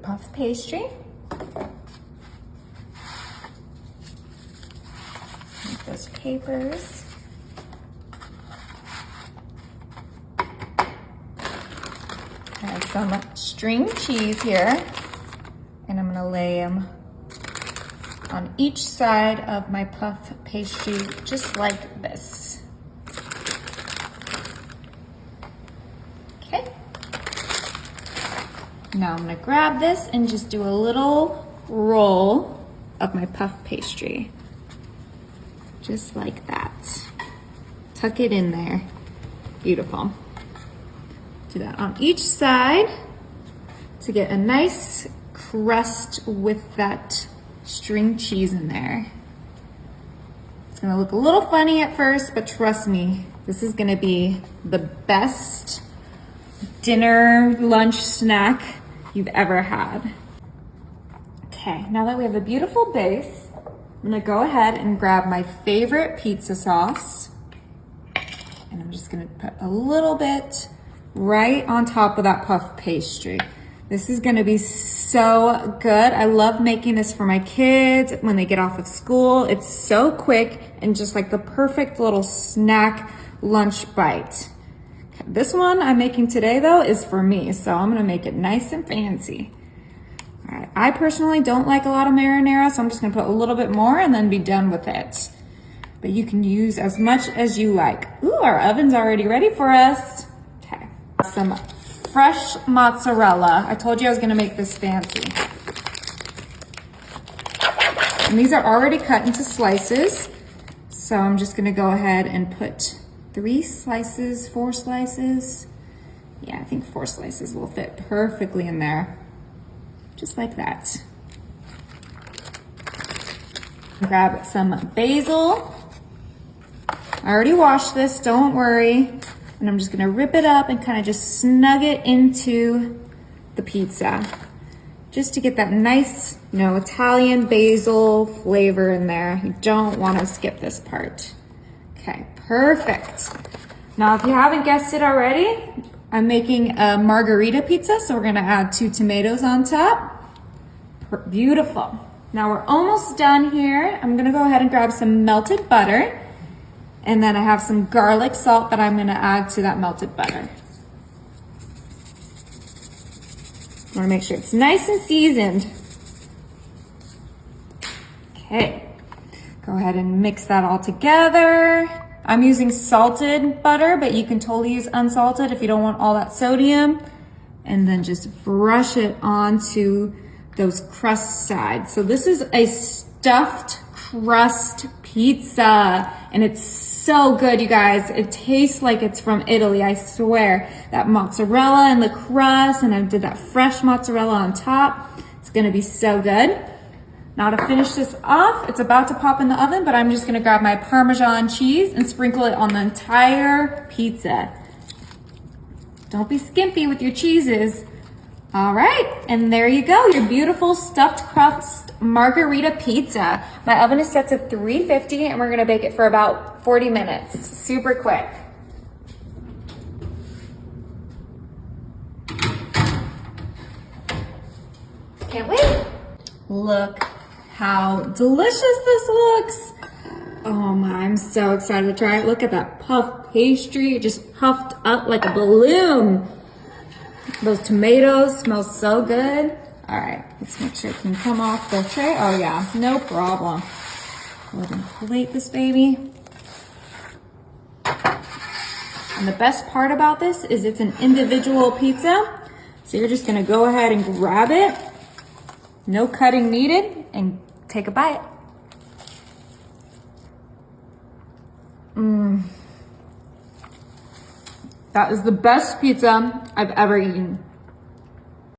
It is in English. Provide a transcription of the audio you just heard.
puff pastry. Make those papers. I have some string cheese here, and I'm gonna lay them on each side of my puff pastry, just like this. Okay. Now I'm gonna grab this and just do a little roll of my puff pastry. Just like that. Tuck it in there. Beautiful. Do that on each side to get a nice crust with that string cheese in there. It's gonna look a little funny at first, but trust me, this is gonna be the best dinner, lunch snack you've ever had. Okay, now that we have a beautiful base, I'm gonna go ahead and grab my favorite pizza sauce, and I'm just gonna put a little bit right on top of that puff pastry. This is gonna be so good. I love making this for my kids when they get off of school. It's so quick and just like the perfect little snack lunch bite. Okay, this one I'm making today though is for me, so I'm gonna make it nice and fancy. All right, I personally don't like a lot of marinara, so I'm just gonna put a little bit more and then be done with it. But you can use as much as you like. Ooh, our oven's already ready for us. Okay, some fresh mozzarella. I told you I was gonna make this fancy. And these are already cut into slices. So I'm just gonna go ahead and put 4 slices. Yeah, I think 4 slices will fit perfectly in there. Just like that. Grab some basil. I already washed this, don't worry. And I'm just gonna rip it up and kind of just snug it into the pizza. Just to get that nice, Italian basil flavor in there. You don't wanna skip this part. Okay, perfect. Now, if you haven't guessed it already, I'm making a margarita pizza, so we're gonna add 2 tomatoes on top. Beautiful. Now we're almost done here. I'm gonna go ahead and grab some melted butter. And then I have some garlic salt that I'm gonna add to that melted butter. I wanna make sure it's nice and seasoned. Okay, go ahead and mix that all together. I'm using salted butter, but you can totally use unsalted if you don't want all that sodium. And then just brush it onto those crust sides. So this is a stuffed crust pizza, and it's so good, you guys. It tastes like it's from Italy, I swear. That mozzarella and the crust, and I did that fresh mozzarella on top. It's gonna be so good. Now to finish this off, it's about to pop in the oven, but I'm just gonna grab my Parmesan cheese and sprinkle it on the entire pizza. Don't be skimpy with your cheeses. All right, and there you go, your beautiful stuffed crust margarita pizza. My oven is set to 350 and we're gonna bake it for about 40 minutes, super quick. Can't wait. Look how delicious this looks. Oh my, I'm so excited to try it. Look at that puff pastry, it just puffed up like a balloon. Those tomatoes smell so good. All right, let's make sure it can come off the tray. Oh yeah, no problem. Go ahead and plate this baby. And the best part about this is it's an individual pizza. So you're just gonna go ahead and grab it. No cutting needed, and take a bite. That is the best pizza I've ever eaten.